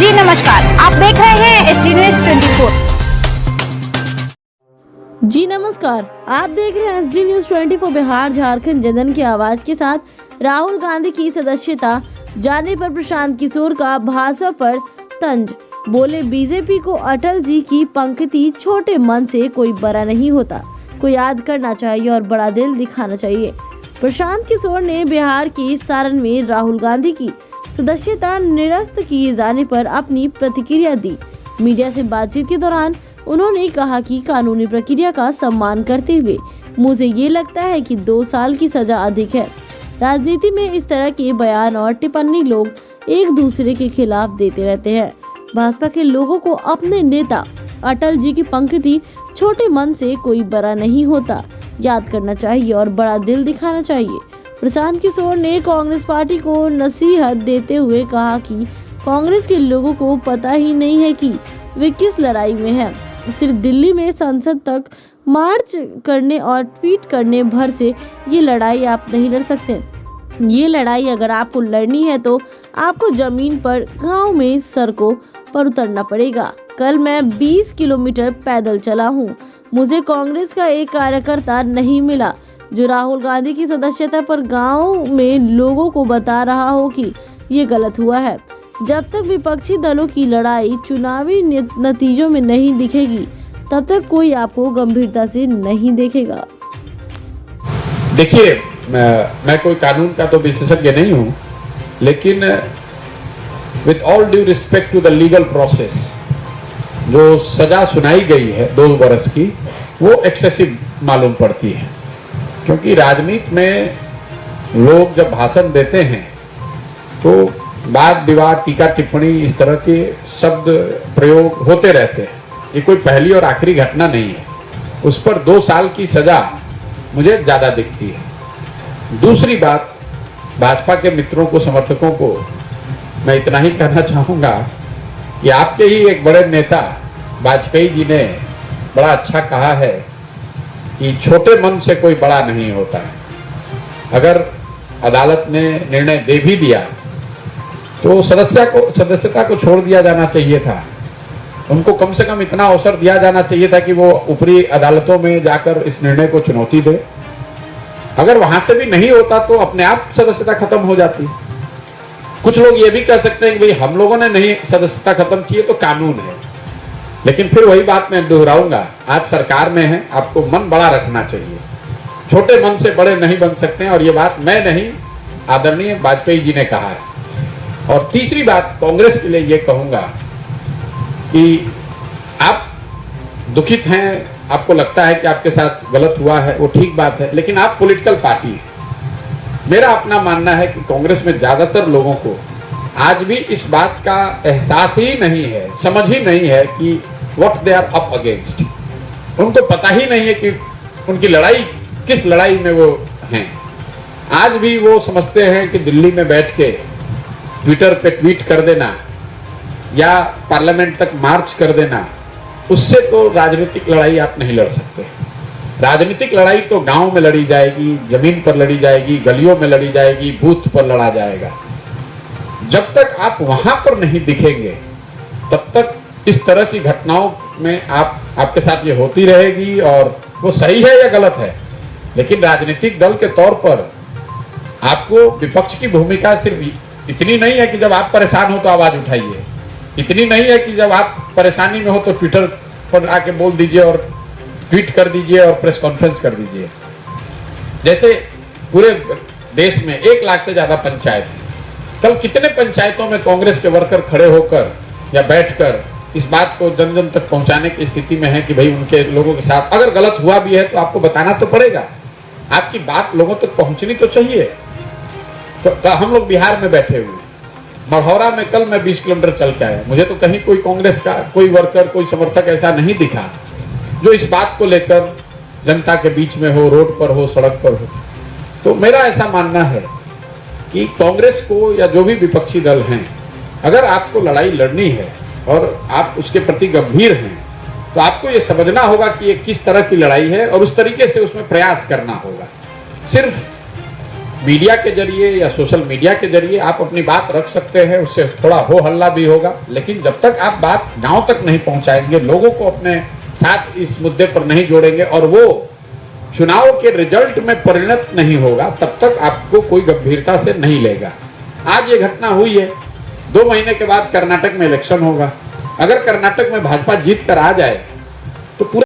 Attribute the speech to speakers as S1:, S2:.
S1: जी नमस्कार, आप देख रहे हैं SD News 24।
S2: जी नमस्कार, आप देख रहे हैं SD News 24 बिहार झारखंड जनजन की आवाज के साथ। राहुल गांधी की सदस्यता जाने पर प्रशांत किशोर का भाजपा पर तंज। बोले बीजेपी को अटल जी की पंक्ति छोटे मन से कोई बड़ा नहीं होता, को याद करना चाहिए और बड़ा दिल दिखाना चाहिए। प्रशांत किशोर ने बिहार के सारण में राहुल गांधी की सदस्यता निरस्त किए जाने पर अपनी प्रतिक्रिया दी। मीडिया से बातचीत के दौरान उन्होंने कहा कि कानूनी प्रक्रिया का सम्मान करते हुए मुझे ये लगता है कि 2 साल की सजा अधिक है। राजनीति में इस तरह के बयान और टिप्पणी लोग एक दूसरे के खिलाफ देते रहते हैं। भाजपा के लोगों को अपने नेता अटल जी की पंक्ति छोटे मन से कोई बड़ा नहीं होता याद करना चाहिए और बड़ा दिल दिखाना चाहिए। प्रशांत किशोर ने कांग्रेस पार्टी को नसीहत देते हुए कहा कि कांग्रेस के लोगों को पता ही नहीं है कि वे किस लड़ाई में हैं। सिर्फ दिल्ली में संसद तक मार्च करने और ट्वीट करने भर से ये लड़ाई आप नहीं लड़ सकते। ये लड़ाई अगर आपको लड़नी है तो आपको जमीन पर, गांव में, सड़कों पर उतरना पड़ेगा। कल मैं 20 किलोमीटर पैदल चला हूँ। मुझे कांग्रेस का एक कार्यकर्ता नहीं मिला जो राहुल गांधी की सदस्यता पर गांव में लोगों को बता रहा हो कि ये गलत हुआ है। जब तक विपक्षी दलों की लड़ाई चुनावी नतीजों में नहीं दिखेगी, तब तक कोई आपको गंभीरता से नहीं देखेगा।
S3: देखिए, मैं कोई कानून का तो विशेषज्ञ नहीं हूं, लेकिन with all due respect to the legal process, जो सजा सुनाई गई है 2 वर्ष की, वो एक्सेसिव मालूम पड़ती है। क्योंकि राजनीति में लोग जब भाषण देते हैं तो वाद विवाद, टीका टिप्पणी, इस तरह के शब्द प्रयोग होते रहते हैं। ये कोई पहली और आखिरी घटना नहीं है। उस पर 2 साल की सजा मुझे ज्यादा दिखती है। दूसरी बात, भाजपा के मित्रों को, समर्थकों को मैं इतना ही कहना चाहूंगा कि आपके ही एक बड़े नेता वाजपेयी जी ने बड़ा अच्छा कहा है कि छोटे मन से कोई बड़ा नहीं होता है। अगर अदालत ने निर्णय दे भी दिया तो सदस्यता को छोड़ दिया जाना चाहिए था। उनको कम से कम इतना अवसर दिया जाना चाहिए था कि वो ऊपरी अदालतों में जाकर इस निर्णय को चुनौती दे। अगर वहां से भी नहीं होता तो अपने आप सदस्यता खत्म हो जाती। कुछ लोग ये भी कह सकते हैं कि भाई हम लोगों ने नहीं सदस्यता खत्म की है तो कानून है। लेकिन फिर वही बात मैं दोहराऊंगा, आप सरकार में हैं, आपको मन बड़ा रखना चाहिए। छोटे मन से बड़े नहीं बन सकते हैं, और ये बात मैं नहीं, आदरणीय वाजपेयी जी ने कहा है। और तीसरी बात, कांग्रेस के लिए ये कहूंगा कि आप दुखित हैं, आपको लगता है कि आपके साथ गलत हुआ है, वो ठीक बात है, लेकिन आप पॉलिटिकल पार्टी हैं। मेरा अपना मानना है कि कांग्रेस में ज्यादातर लोगों को आज भी इस बात का एहसास ही नहीं है, समझ ही नहीं है कि what they are up against. उनको पता ही नहीं है कि उनकी लड़ाई किस लड़ाई में वो हैं। आज भी वो समझते हैं कि दिल्ली में बैठ के ट्विटर पे ट्वीट कर देना या पार्लियामेंट तक मार्च कर देना, उससे तो राजनीतिक लड़ाई आप नहीं लड़ सकते। राजनीतिक लड़ाई तो गांव में लड़ी जाएगी, जमीन पर लड़ी जाएगी, गलियों में लड़ी जाएगी, बूथ पर लड़ा जाएगा। जब तक आप वहां पर नहीं दिखेंगे तब तक इस तरह की घटनाओं में आपके साथ ये होती रहेगी, और वो सही है या गलत है। लेकिन राजनीतिक दल के तौर पर आपको विपक्ष की भूमिका सिर्फ इतनी नहीं है कि जब आप परेशान हो तो आवाज उठाइए, इतनी नहीं है कि जब आप परेशानी में हो तो ट्विटर पर आके बोल दीजिए और ट्वीट कर दीजिए और प्रेस कॉन्फ्रेंस कर दीजिए। जैसे पूरे देश में 1 लाख से ज्यादा पंचायत है। कल कितने पंचायतों में कांग्रेस के वर्कर खड़े होकर या बैठकर इस बात को जन जन तक पहुंचाने की स्थिति में है कि भाई उनके लोगों के साथ अगर गलत हुआ भी है तो आपको बताना तो पड़ेगा, आपकी बात लोगों तक पहुंचनी तो चाहिए। तो हम लोग बिहार में बैठे हुए, मढ़ौरा में कल मैं 20 किलोमीटर चल के आया। मुझे तो कहीं कोई कांग्रेस का कोई वर्कर, कोई समर्थक ऐसा नहीं दिखा जो इस बात को लेकर जनता के बीच में हो, रोड पर हो, सड़क पर हो। तो मेरा ऐसा मानना है कि कांग्रेस को या जो भी विपक्षी दल हैं, अगर आपको लड़ाई लड़नी है और आप उसके प्रति गंभीर हैं, तो आपको ये समझना होगा कि ये किस तरह की लड़ाई है और उस तरीके से उसमें प्रयास करना होगा। सिर्फ मीडिया के जरिए या सोशल मीडिया के जरिए आप अपनी बात रख सकते हैं, उससे थोड़ा हो हल्ला भी होगा, लेकिन जब तक आप बात गांव तक नहीं पहुंचाएंगे, लोगों को अपने साथ इस मुद्दे पर नहीं जोड़ेंगे और वो चुनाव के रिजल्ट में परिणत नहीं होगा, तब तक आपको कोई गंभीरता से नहीं लेगा। आज ये घटना हुई है, 2 महीने के बाद कर्नाटक में इलेक्शन होगा। अगर कर्नाटक में भाजपा जीत कर आ जाए तो पूरा